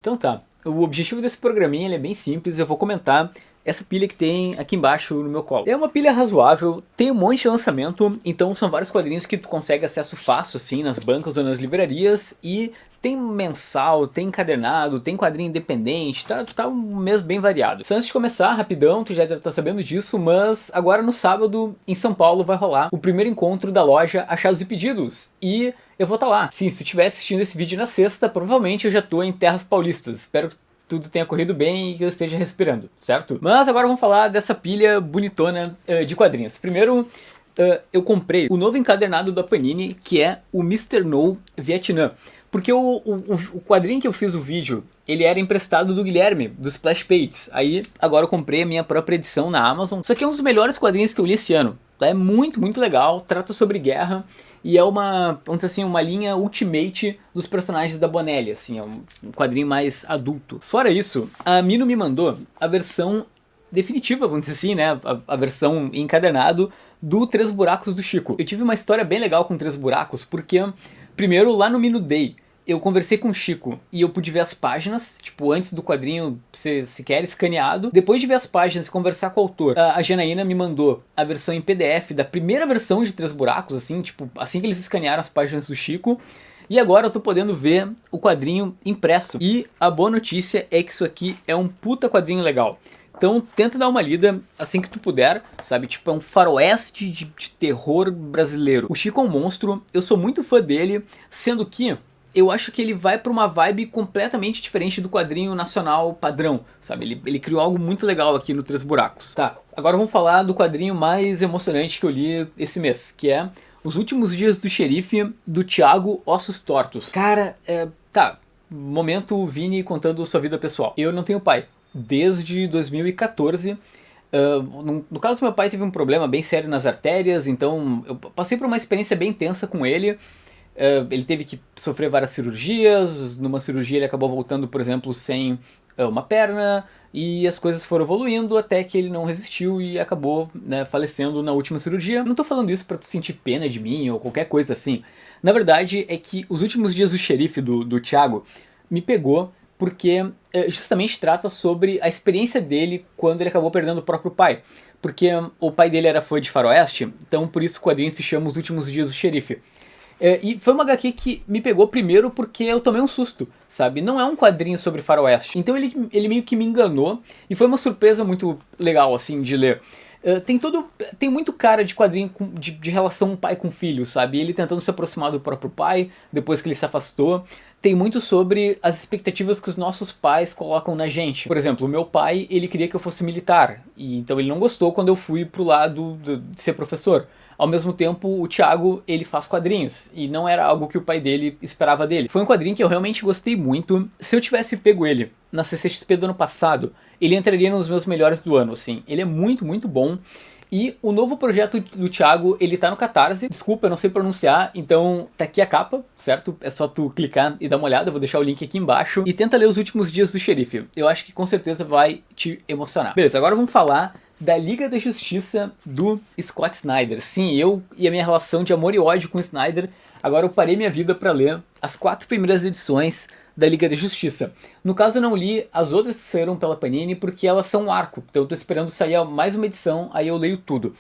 Então tá, o objetivo desse programinha ele é bem simples, eu vou comentar essa pilha que tem aqui embaixo no meu colo. É uma pilha razoável, tem um monte de lançamento, então são vários quadrinhos que tu consegue acesso fácil assim nas bancas ou nas livrarias e tem mensal, tem encadernado, tem quadrinho independente, tá um mês bem variado. Só antes de começar, rapidão, tu já deve estar sabendo disso, mas agora no sábado em São Paulo vai rolar o primeiro encontro da loja Achados e Pedidos e eu vou estar lá. Sim, se tu estiver assistindo esse vídeo na sexta, provavelmente eu já tô em terras paulistas. Espero que tudo tenha corrido bem e que eu esteja respirando, certo? Mas agora vamos falar dessa pilha bonitona de quadrinhos. Primeiro, eu comprei o novo encadernado da Panini, que é o Mr. No Vietnã. Porque o quadrinho que eu fiz o vídeo, ele era emprestado do Guilherme, do Splash Pages. Aí, agora eu comprei a minha própria edição na Amazon. Isso aqui é um dos melhores quadrinhos que eu li esse ano. É muito, muito legal, trata sobre guerra. E é uma, vamos dizer assim, uma linha ultimate dos personagens da Bonelli, assim, é um quadrinho mais adulto. Fora isso, a Mino me mandou a versão definitiva, vamos dizer assim, né, a versão em encadernado do Três Buracos do Chico. Eu tive uma história bem legal com Três Buracos, porque, primeiro, lá no Mino Day, eu conversei com o Chico e eu pude ver as páginas, tipo, antes do quadrinho ser sequer escaneado. Depois de ver as páginas e conversar com o autor, a Janaína me mandou a versão em PDF da primeira versão de Três Buracos, assim, tipo, assim que eles escanearam as páginas do Chico. E agora eu tô podendo ver o quadrinho impresso. E a boa notícia é que isso aqui é um puta quadrinho legal. Então tenta dar uma lida assim que tu puder, sabe? Tipo, é um faroeste de terror brasileiro. O Chico é um monstro, eu sou muito fã dele, sendo que eu acho que ele vai pra uma vibe completamente diferente do quadrinho nacional padrão, sabe? Ele criou algo muito legal aqui no Três Buracos. Tá, agora vamos falar do quadrinho mais emocionante que eu li esse mês, que é Os Últimos Dias do Xerife, do Thiago Ossos Tortos. Cara, tá, momento Vini contando sua vida pessoal. Eu não tenho pai. Desde 2014, no caso meu pai teve um problema bem sério nas artérias, então eu passei por uma experiência bem tensa com ele. Ele teve que sofrer várias cirurgias, numa cirurgia ele acabou voltando, por exemplo, sem uma perna, e as coisas foram evoluindo até que ele não resistiu e acabou, né, falecendo na última cirurgia. Não tô falando isso pra tu sentir pena de mim ou qualquer coisa assim. Na verdade é que Os Últimos Dias do Xerife, do Thiago, me pegou porque justamente trata sobre a experiência dele quando ele acabou perdendo o próprio pai. Porque o pai dele era fã de faroeste, então por isso o quadrinho se chama Os Últimos Dias do Xerife. E foi uma HQ que me pegou primeiro porque eu tomei um susto, sabe? Não é um quadrinho sobre faroeste. Então ele meio que me enganou e foi uma surpresa muito legal, assim, de ler. Tem muito cara de quadrinho de relação pai com filho, sabe? Ele tentando se aproximar do próprio pai, depois que ele se afastou. Tem muito sobre as expectativas que os nossos pais colocam na gente. Por exemplo, o meu pai, ele queria que eu fosse militar, e então ele não gostou quando eu fui pro lado de ser professor. Ao mesmo tempo, o Thiago, ele faz quadrinhos, e não era algo que o pai dele esperava dele. Foi um quadrinho que eu realmente gostei muito. Se eu tivesse pego ele na CCXP do ano passado, ele entraria nos meus melhores do ano, assim. Ele é muito, muito bom. E o novo projeto do Thiago, ele tá no Catarse. Desculpa, eu não sei pronunciar, então tá aqui a capa, certo? É só tu clicar e dar uma olhada, eu vou deixar o link aqui embaixo. E tenta ler Os Últimos Dias do Xerife. Eu acho que com certeza vai te emocionar. Beleza, agora vamos falar da Liga da Justiça do Scott Snyder. Sim, eu e a minha relação de amor e ódio com o Snyder, agora eu parei minha vida para ler as 4 primeiras edições da Liga da Justiça. No caso eu não li as outras que saíram pela Panini porque elas são um arco, então eu tô esperando sair mais uma edição, aí eu leio tudo.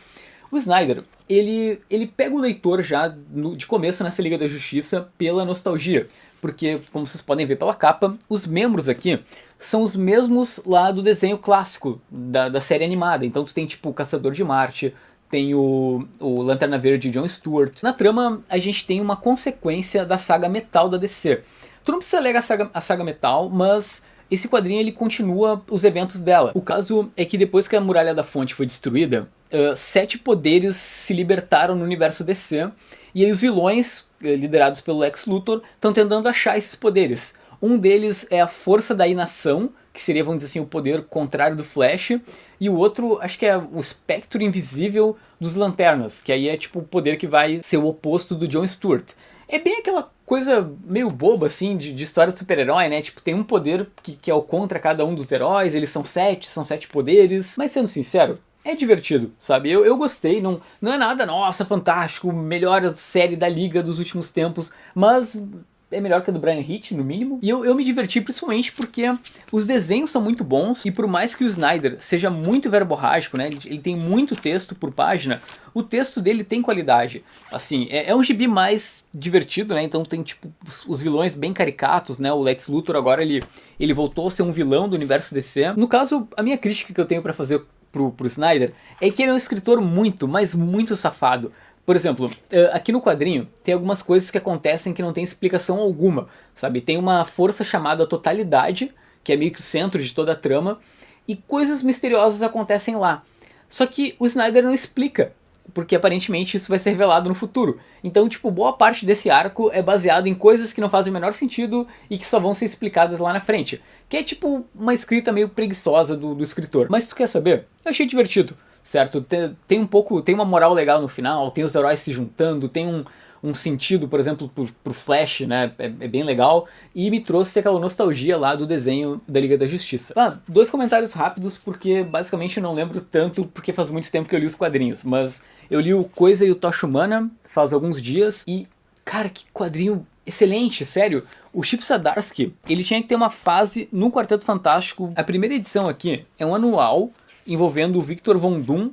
O Snyder, ele pega o leitor já de começo nessa Liga da Justiça pela nostalgia, porque, como vocês podem ver pela capa, os membros aqui são os mesmos lá do desenho clássico da série animada. Então tu tem tipo o Caçador de Marte, tem o Lanterna Verde de John Stewart. Na trama a gente tem uma consequência da saga Metal da DC. Tu não precisa ler a saga Metal, mas esse quadrinho ele continua os eventos dela. O caso é que depois que a Muralha da Fonte foi destruída, 7 poderes se libertaram no universo DC, e aí os vilões, liderados pelo Lex Luthor, estão tentando achar esses poderes. Um deles é a Força da Inação, que seria, vamos dizer assim, o poder contrário do Flash, e o outro, acho que é o Espectro Invisível dos Lanternas, que aí é tipo o poder que vai ser o oposto do John Stewart. É bem aquela coisa meio boba, assim, de história de super-herói, né? Tipo, tem um poder que é o contra cada um dos heróis, eles são 7 poderes. Mas sendo sincero, é divertido, sabe? Eu gostei, não é nada, nossa, fantástico, melhor série da Liga dos últimos tempos, mas é melhor que a do Brian Hitch, no mínimo. E eu me diverti principalmente porque os desenhos são muito bons, e por mais que o Snyder seja muito verborrágico, né, ele tem muito texto por página, o texto dele tem qualidade. Assim, é um gibi mais divertido, né, então tem tipo os vilões bem caricatos, né, o Lex Luthor agora ele voltou a ser um vilão do universo DC. No caso, a minha crítica que eu tenho pra fazer pro Snyder é que ele é um escritor muito, mas muito safado. Por exemplo, aqui no quadrinho tem algumas coisas que acontecem que não tem explicação alguma, sabe? Tem uma força chamada totalidade, que é meio que o centro de toda a trama, e coisas misteriosas acontecem lá. Só que o Snyder não explica, porque aparentemente isso vai ser revelado no futuro. Então, tipo, boa parte desse arco é baseado em coisas que não fazem o menor sentido e que só vão ser explicadas lá na frente. Que é tipo uma escrita meio preguiçosa do escritor. Mas tu quer saber? Eu achei divertido. Certo? Tem um pouco, tem uma moral legal no final, tem os heróis se juntando, tem um sentido, por exemplo, pro Flash, né? É bem legal. E me trouxe aquela nostalgia lá do desenho da Liga da Justiça. Dois comentários rápidos, porque basicamente eu não lembro tanto, porque faz muito tempo que eu li os quadrinhos. Mas eu li o Coisa e o Tocha Humana faz alguns dias e, cara, que quadrinho excelente, sério. O Chip Zdarsky, ele tinha que ter uma fase no Quarteto Fantástico. A primeira edição aqui é um anual envolvendo o Victor Von Doom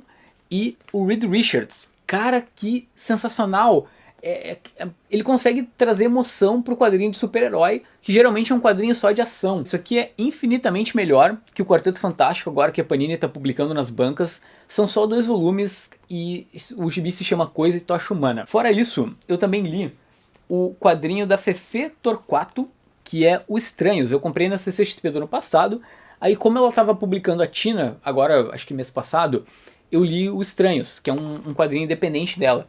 e o Reed Richards. Cara, que sensacional! Ele consegue trazer emoção pro quadrinho de super-herói, que geralmente é um quadrinho só de ação. Isso aqui é infinitamente melhor que o Quarteto Fantástico, agora que a Panini está publicando nas bancas. São só 2 volumes e o gibi se chama Coisa e Tocha Humana. Fora isso, eu também li o quadrinho da Fefe Torquato, que é o Estranhos. Eu comprei na CCXP do ano passado. Aí, como ela estava publicando a Tina, agora, acho que mês passado, eu li o Estranhos, que é um quadrinho independente dela.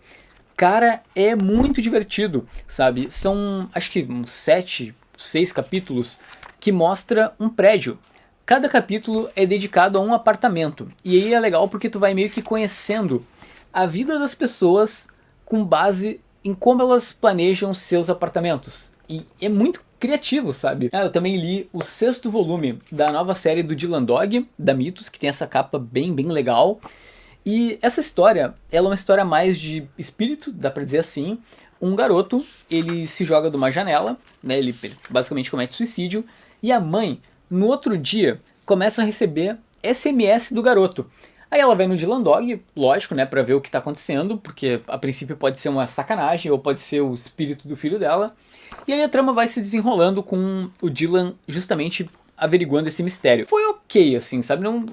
Cara, é muito divertido, sabe? São, acho que uns 7, 6 capítulos que mostra um prédio. Cada capítulo é dedicado a um apartamento. E aí é legal porque tu vai meio que conhecendo a vida das pessoas com base em como elas planejam seus apartamentos. E é muito criativo, sabe? Eu também li o 6º volume da nova série do Dylan Dog, da Mythos, que tem essa capa bem legal. E essa história, ela é uma história mais de espírito, dá pra dizer assim. Um garoto, ele se joga de uma janela, né? Ele basicamente comete suicídio. E a mãe, no outro dia, começa a receber SMS do garoto. Aí ela vai no Dylan Dog, lógico, né, pra ver o que tá acontecendo, porque a princípio pode ser uma sacanagem ou pode ser o espírito do filho dela. E aí a trama vai se desenrolando com o Dylan justamente averiguando esse mistério. Foi ok, assim, sabe? Não,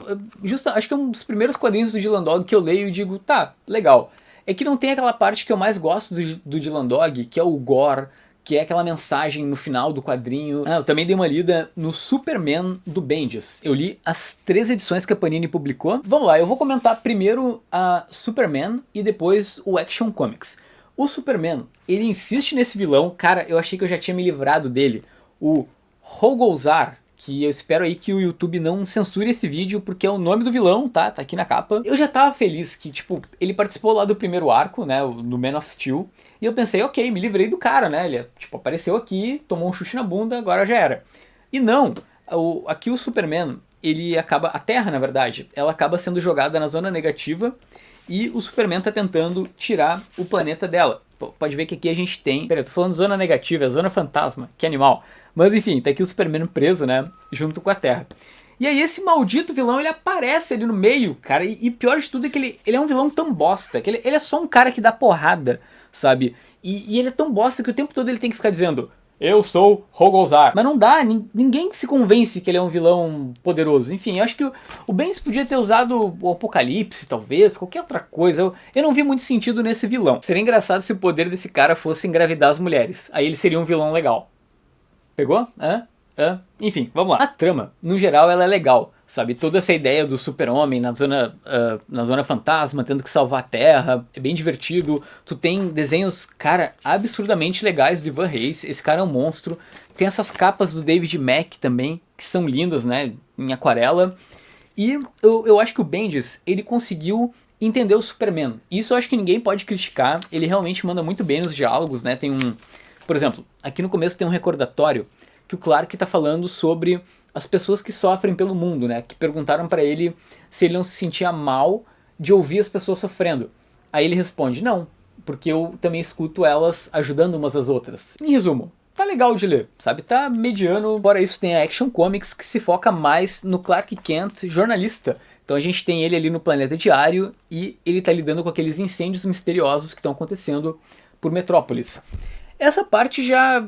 acho que é um dos primeiros quadrinhos do Dylan Dog que eu leio e digo, tá, legal. É que não tem aquela parte que eu mais gosto do Dylan Dog, que é o gore, que é aquela mensagem no final do quadrinho. Eu também dei uma lida no Superman do Bendis. Eu li as 3 edições que a Panini publicou. Vamos lá, eu vou comentar primeiro a Superman e depois o Action Comics. O Superman, ele insiste nesse vilão, cara, eu achei que eu já tinha me livrado dele. O Rogolzar, que eu espero aí que o YouTube não censure esse vídeo, porque é o nome do vilão, tá? Tá aqui na capa. Eu já tava feliz que, tipo, ele participou lá do primeiro arco, né, no Man of Steel, e eu pensei, ok, me livrei do cara, né, ele, tipo, apareceu aqui, tomou um chute na bunda, agora já era. E não, aqui o Superman, ele acaba, a Terra, na verdade, ela acaba sendo jogada na zona negativa, e o Superman tá tentando tirar o planeta dela. Pode ver que aqui a gente tem... Peraí, eu tô falando zona negativa, é zona fantasma, que animal. Mas enfim, tá aqui o Superman preso, né, junto com a Terra. E aí esse maldito vilão, ele aparece ali no meio, cara, e pior de tudo é que ele é um vilão tão bosta, que ele é só um cara que dá porrada, sabe? E ele é tão bosta que o tempo todo ele tem que ficar dizendo... Eu sou Rogolzar. Mas não dá, ninguém se convence que ele é um vilão poderoso. Enfim, eu acho que o Bendis podia ter usado o Apocalipse, talvez, qualquer outra coisa. Eu não vi muito sentido nesse vilão. Seria engraçado se o poder desse cara fosse engravidar as mulheres. Aí ele seria um vilão legal. Pegou? Enfim, vamos lá. A trama, no geral, ela é legal. Sabe, toda essa ideia do super-homem na zona fantasma, tendo que salvar a Terra, é bem divertido. Tu tem desenhos, cara, absurdamente legais do Ivan Reis, esse cara é um monstro. Tem essas capas do David Mack também, que são lindas, né, em aquarela. E eu acho que o Bendis, ele conseguiu entender o Superman. Isso eu acho que ninguém pode criticar, ele realmente manda muito bem nos diálogos, né, tem um... Por exemplo, aqui no começo tem um recordatório que o Clark tá falando sobre... as pessoas que sofrem pelo mundo, né? Que perguntaram pra ele se ele não se sentia mal de ouvir as pessoas sofrendo. Aí ele responde, não, porque eu também escuto elas ajudando umas às outras. Em resumo, tá legal de ler, sabe? Tá mediano. Fora isso, tem a Action Comics, que se foca mais no Clark Kent, jornalista. Então a gente tem ele ali no Planeta Diário e ele tá lidando com aqueles incêndios misteriosos que estão acontecendo por Metrópolis. Essa parte já...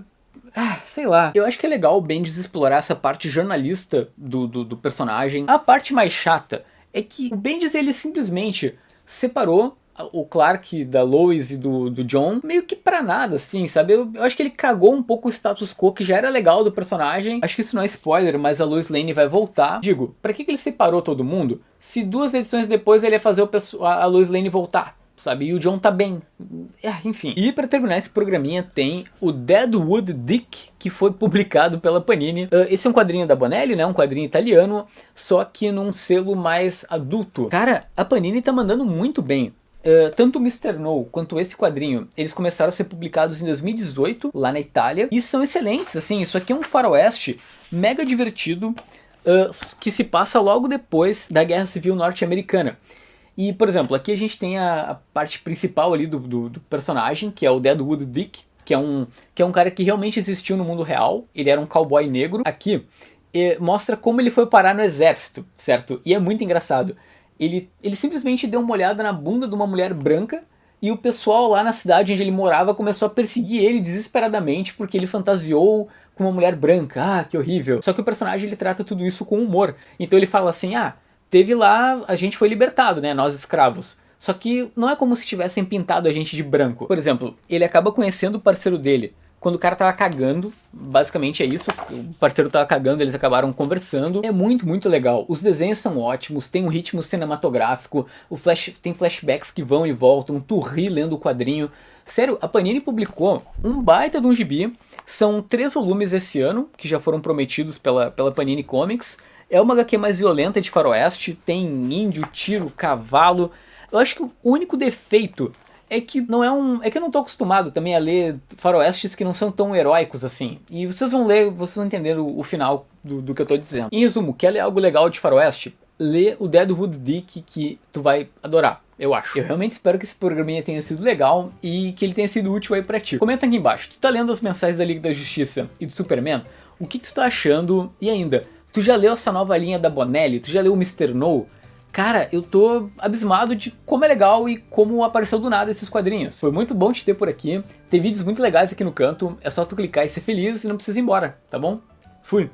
sei lá. Eu acho que é legal o Bendis explorar essa parte jornalista do personagem. A parte mais chata é que o Bendis, ele simplesmente separou o Clark da Lois e do John meio que pra nada, assim, sabe? Eu acho que ele cagou um pouco o status quo que já era legal do personagem. Acho que isso não é spoiler, mas a Lois Lane vai voltar. Digo, pra que ele separou todo mundo se 2 edições depois ele ia fazer a Lois Lane voltar? Sabe, e o John tá bem, enfim. E pra terminar esse programinha tem o Deadwood Dick, que foi publicado pela Panini. Esse é um quadrinho da Bonelli, né, um quadrinho italiano, só que num selo mais adulto. Cara, a Panini tá mandando muito bem. Tanto o Mr. No quanto esse quadrinho, eles começaram a ser publicados em 2018, lá na Itália, e são excelentes, assim, isso aqui é um faroeste mega divertido, que se passa logo depois da Guerra Civil Norte-Americana. E, por exemplo, aqui a gente tem a parte principal ali do personagem, que é o Deadwood Dick, que é um cara que realmente existiu no mundo real. Ele era um cowboy negro. Aqui mostra como ele foi parar no exército, certo? E é muito engraçado. Ele simplesmente deu uma olhada na bunda de uma mulher branca e o pessoal lá na cidade onde ele morava começou a perseguir ele desesperadamente porque ele fantasiou com uma mulher branca. Ah, que horrível. Só que o personagem ele trata tudo isso com humor. Então ele fala assim, teve lá, a gente foi libertado, né, nós escravos. Só que não é como se tivessem pintado a gente de branco. Por exemplo, ele acaba conhecendo o parceiro dele quando o cara tava cagando, basicamente é isso, o parceiro tava cagando, eles acabaram conversando. É muito, muito legal. Os desenhos são ótimos, tem um ritmo cinematográfico, tem flashbacks que vão e voltam, tu ri lendo o quadrinho. Sério, a Panini publicou um baita de um gibi, são 3 volumes esse ano, que já foram prometidos pela Panini Comics. É uma HQ mais violenta de faroeste, tem índio, tiro, cavalo. Eu acho que o único defeito é que não é que eu não tô acostumado também a ler faroestes que não são tão heróicos assim. E vocês vão ler, vocês vão entender o final do que eu tô dizendo. Em resumo, quer ler algo legal de faroeste? Lê o Deadwood Dick, que tu vai adorar, eu acho. Eu realmente espero que esse programinha tenha sido legal e que ele tenha sido útil aí pra ti. Comenta aqui embaixo, tu tá lendo as mensais da Liga da Justiça e do Superman? O que tu tá achando? E ainda, tu já leu essa nova linha da Bonelli? Tu já leu o Mr. No? Cara, eu tô abismado de como é legal e como apareceu do nada esses quadrinhos. Foi muito bom te ter por aqui, tem vídeos muito legais aqui no canto, é só tu clicar e ser feliz e não precisa ir embora, tá bom? Fui!